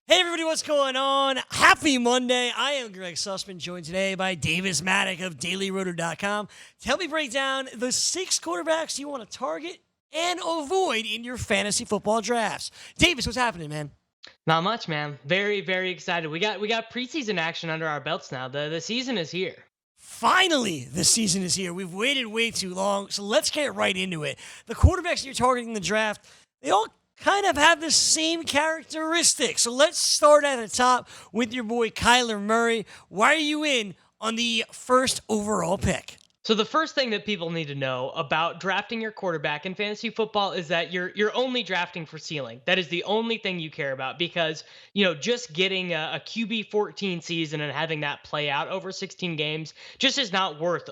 Hey everybody, what's going on? Happy Monday. I am Greg Sussman, joined today by Davis Maddock of DailyRoto.com to help me break down the 6 quarterbacks you want to target and avoid in your fantasy football drafts. Davis, what's happening, man? Not much, man. Very, very excited. We got preseason action under our belts now. The season is here. Finally, the season is here. We've waited way too long, so let's get right into it. The quarterbacks you're targeting in the draft, they all kind of have the same characteristics. So let's start at the top with your boy Kyler Murray. Why are you in on the first overall pick? So the first thing that people need to know about drafting your quarterback in fantasy football is that you're only drafting for ceiling. That is the only thing you care about because, just getting a QB 14 season and having that play out over 16 games just is not worth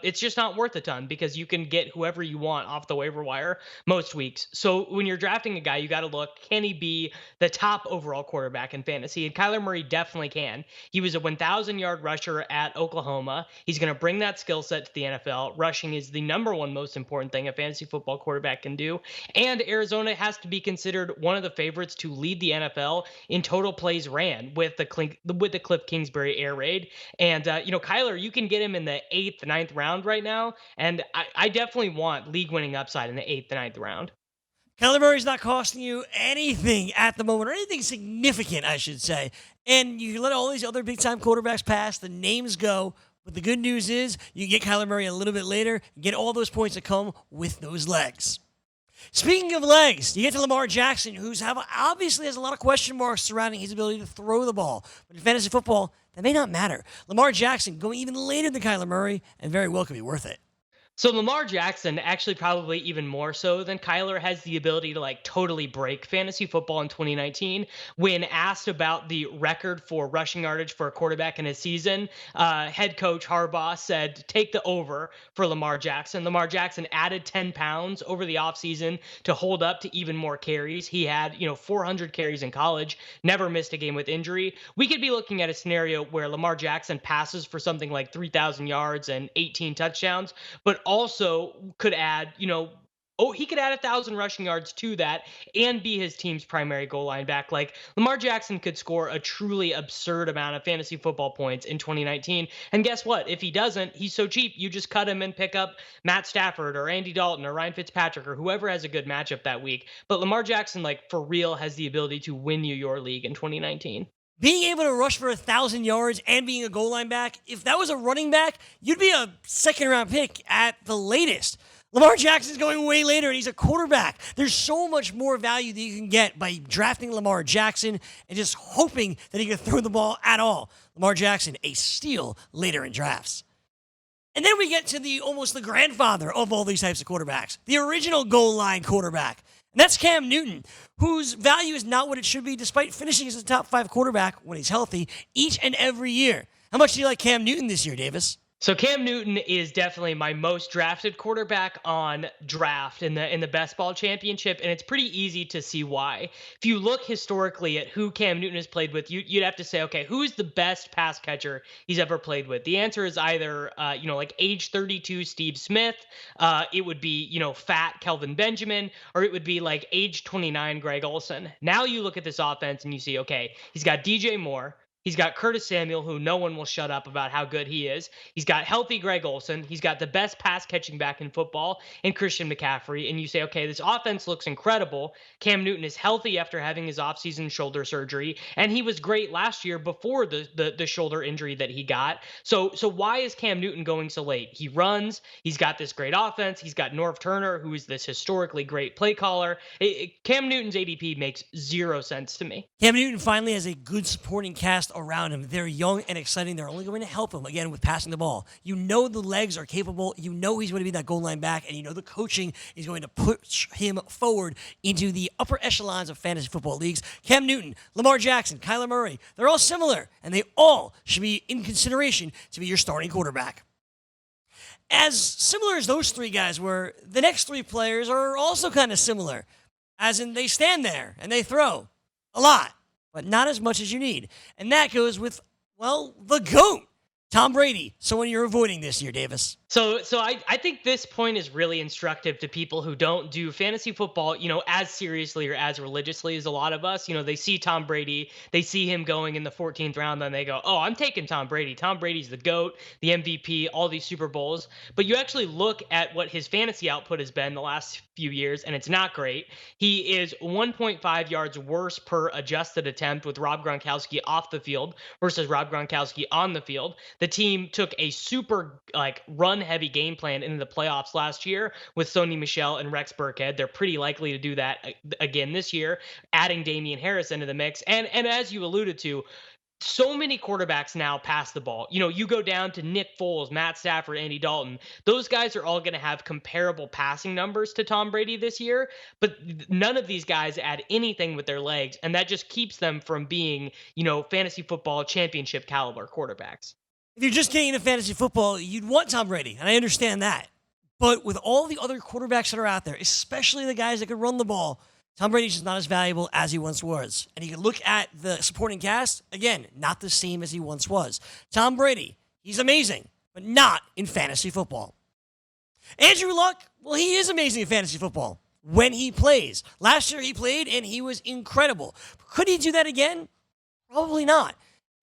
it's just not worth a ton because you can get whoever you want off the waiver wire most weeks. So when you're drafting a guy, you got to look, can he be the top overall quarterback in fantasy? And Kyler Murray definitely can. He was a 1,000-yard rusher at Oklahoma. He's going to bring that skill set to the NFL. Rushing is the number one most important thing a fantasy football quarterback can do. And Arizona has to be considered one of the favorites to lead the NFL in total plays ran with the Cliff Kingsbury air raid. And Kyler, you can get him in the 8th, 9th round right now. And I definitely want league-winning upside in the 8th, 9th round. Kyler Murray's not costing you anything at the moment, or anything significant, I should say. And you let all these other big-time quarterbacks pass, the names go. But the good news is you get Kyler Murray a little bit later, you get all those points that come with those legs. Speaking of legs, you get to Lamar Jackson, obviously has a lot of question marks surrounding his ability to throw the ball. But in fantasy football, that may not matter. Lamar Jackson going even later than Kyler Murray, and very well could be worth it. So Lamar Jackson, actually probably even more so than Kyler, has the ability to totally break fantasy football in 2019. When asked about the record for rushing yardage for a quarterback in a season, head coach Harbaugh said, take the over for Lamar Jackson. Lamar Jackson added 10 pounds over the offseason to hold up to even more carries. He had, 400 carries in college, never missed a game with injury. We could be looking at a scenario where Lamar Jackson passes for something like 3,000 yards and 18 touchdowns, but also could add, he could add 1,000 rushing yards to that and be his team's primary goal line back. Lamar Jackson could score a truly absurd amount of fantasy football points in 2019. And guess what? If he doesn't, he's so cheap, you just cut him and pick up Matt Stafford or Andy Dalton or Ryan Fitzpatrick or whoever has a good matchup that week. But Lamar Jackson, for real, has the ability to win you your league in 2019. Being able to rush for 1,000 yards and being a goal line back, if that was a running back, you'd be a second-round pick at the latest. Lamar Jackson's going way later, and he's a quarterback. There's so much more value that you can get by drafting Lamar Jackson and just hoping that he can throw the ball at all. Lamar Jackson, a steal later in drafts. And then we get to almost the grandfather of all these types of quarterbacks, the original goal line quarterback. And that's Cam Newton, whose value is not what it should be despite finishing as a top 5 quarterback when he's healthy each and every year. How much do you like Cam Newton this year, Davis? So Cam Newton is definitely my most drafted quarterback on draft in the best ball championship, and it's pretty easy to see why. If you look historically at who Cam Newton has played with, you'd have to say, okay, who's the best pass catcher he's ever played with? The answer is either age 32 Steve Smith, it would be fat Kelvin Benjamin, or it would be age 29 Greg Olsen. Now you look at this offense and you see, okay, he's got DJ Moore. He's got Curtis Samuel, who no one will shut up about how good he is. He's got healthy Greg Olsen. He's got the best pass catching back in football in Christian McCaffrey. And you say, okay, this offense looks incredible. Cam Newton is healthy after having his offseason shoulder surgery. And he was great last year before the shoulder injury that he got. So why is Cam Newton going so late? He runs. He's got this great offense. He's got Norv Turner, who is this historically great play caller. Cam Newton's ADP makes zero sense to me. Cam Newton finally has a good supporting cast around him. They're young and exciting. They're only going to help him, again, with passing the ball. You know the legs are capable. You know he's going to be that goal line back, and you know the coaching is going to push him forward into the upper echelons of fantasy football leagues. Cam Newton, Lamar Jackson, Kyler Murray, they're all similar, and they all should be in consideration to be your starting quarterback. As similar as those 3 guys were, the next 3 players are also kind of similar, as in they stand there and they throw a lot, but not as much as you need. And that goes with, the GOAT, Tom Brady, someone you're avoiding this year, Davis. So I think this point is really instructive to people who don't do fantasy football, as seriously or as religiously as a lot of us. They see Tom Brady, they see him going in the 14th round, then they go, "Oh, I'm taking Tom Brady. Tom Brady's the GOAT, the MVP, all these Super Bowls." But you actually look at what his fantasy output has been the last few years, and it's not great. He is 1.5 yards worse per adjusted attempt with Rob Gronkowski off the field versus Rob Gronkowski on the field. The team took a super run heavy game plan into the playoffs last year with Sony Michel and Rex Burkhead. They're pretty likely to do that again this year, adding Damian Harris into the mix. And as you alluded to, so many quarterbacks now pass the ball. You go down to Nick Foles, Matt Stafford, Andy Dalton. Those guys are all going to have comparable passing numbers to Tom Brady this year, but none of these guys add anything with their legs, and that just keeps them from being, fantasy football championship caliber quarterbacks. If you're just getting into fantasy football, you'd want Tom Brady, and I understand that. But with all the other quarterbacks that are out there, especially the guys that can run the ball, Tom Brady's just not as valuable as he once was. And you can look at the supporting cast, again, not the same as he once was. Tom Brady, he's amazing, but not in fantasy football. Andrew Luck, well, he is amazing in fantasy football when he plays. Last year he played, and he was incredible. Could he do that again? Probably not.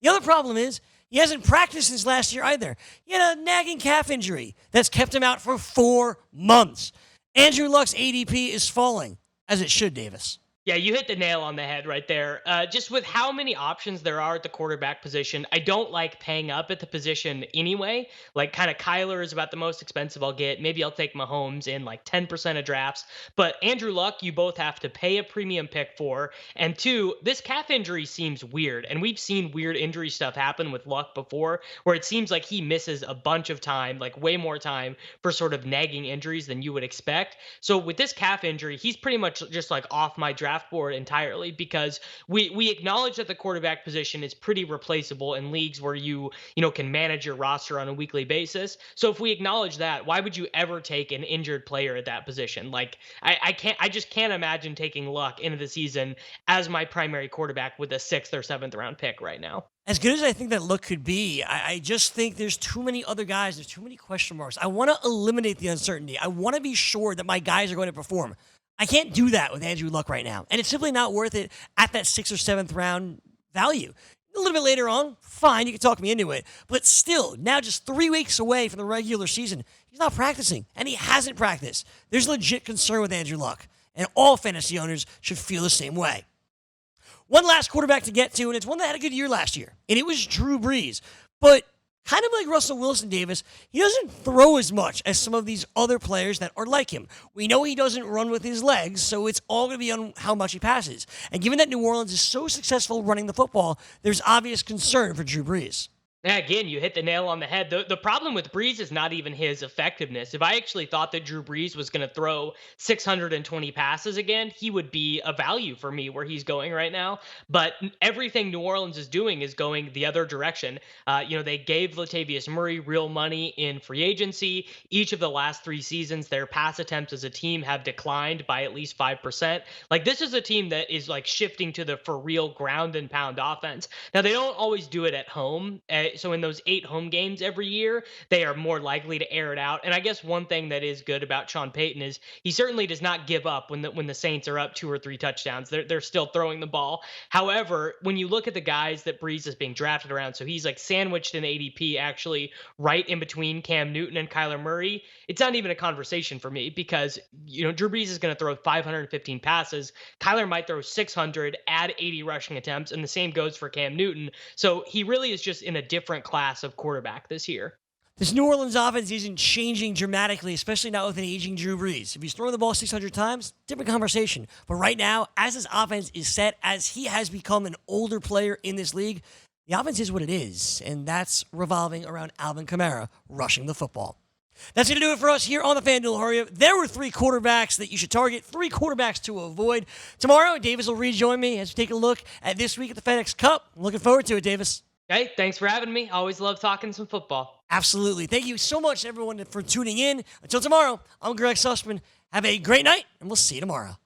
The other problem is, he hasn't practiced since last year either. He had a nagging calf injury that's kept him out for 4 months. Andrew Luck's ADP is falling, as it should, Davis. Yeah, you hit the nail on the head right there. Just with how many options there are at the quarterback position, I don't like paying up at the position anyway. Like, kind of Kyler is about the most expensive I'll get. Maybe I'll take Mahomes in like 10% of drafts. But Andrew Luck, you both have to pay a premium pick for. And two, this calf injury seems weird. And we've seen weird injury stuff happen with Luck before, where it seems like he misses a bunch of time, like way more time for sort of nagging injuries than you would expect. So with this calf injury, he's pretty much just like off my draft board entirely, because we acknowledge that the quarterback position is pretty replaceable in leagues where you can manage your roster on a weekly basis. So if we acknowledge that, why would you ever take an injured player at that position? Like, I just can't imagine taking Luck into the season as my primary quarterback with a 6th or 7th round pick right now. As good as I think that Luck could be, I just think there's too many other guys. There's too many question marks. I want to eliminate the uncertainty. I want to be sure that my guys are going to perform. I can't do that with Andrew Luck right now. And it's simply not worth it at that 6th or 7th round value. A little bit later on, fine, you can talk me into it. But still, now just 3 weeks away from the regular season, he's not practicing, and he hasn't practiced. There's legit concern with Andrew Luck, and all fantasy owners should feel the same way. One last quarterback to get to, and it's one that had a good year last year, and it was Drew Brees. But kind of like Russell Wilson, Davis, he doesn't throw as much as some of these other players that are like him. We know he doesn't run with his legs, so it's all going to be on how much he passes. And given that New Orleans is so successful running the football, there's obvious concern for Drew Brees. Yeah, again, you hit the nail on the head. The problem with Brees is not even his effectiveness. If I actually thought that Drew Brees was going to throw 620 passes again, he would be a value for me where he's going right now. But everything New Orleans is doing is going the other direction. They gave Latavius Murray real money in free agency. Each of the last 3 seasons, their pass attempts as a team have declined by at least 5%. Like, this is a team that is like shifting to the for real ground and pound offense. Now, they don't always do it at home. So in those 8 home games every year, they are more likely to air it out. And I guess one thing that is good about Sean Payton is he certainly does not give up when the Saints are up 2 or 3 touchdowns. They're still throwing the ball. However, when you look at the guys that Brees is being drafted around, so he's like sandwiched in ADP actually right in between Cam Newton and Kyler Murray, it's not even a conversation for me, because Drew Brees is going to throw 515 passes. Kyler might throw 600, add 80 rushing attempts, and the same goes for Cam Newton. So he really is just in a different class of quarterback this year. This New Orleans offense isn't changing dramatically, especially not with an aging Drew Brees. If he's throwing the ball 600 times, different conversation. But right now, as his offense is set, as he has become an older player in this league, the offense is what it is, and that's revolving around Alvin Kamara rushing the football. That's going to do it for us here on the FanDuel Hurry Up. There were 3 quarterbacks that you should target, 3 quarterbacks to avoid. Tomorrow, Davis will rejoin me as we take a look at this week at the FedEx Cup. I'm looking forward to it, Davis. Hey, thanks for having me. Always love talking some football. Absolutely. Thank you so much, everyone, for tuning in. Until tomorrow, I'm Greg Sussman. Have a great night, and we'll see you tomorrow.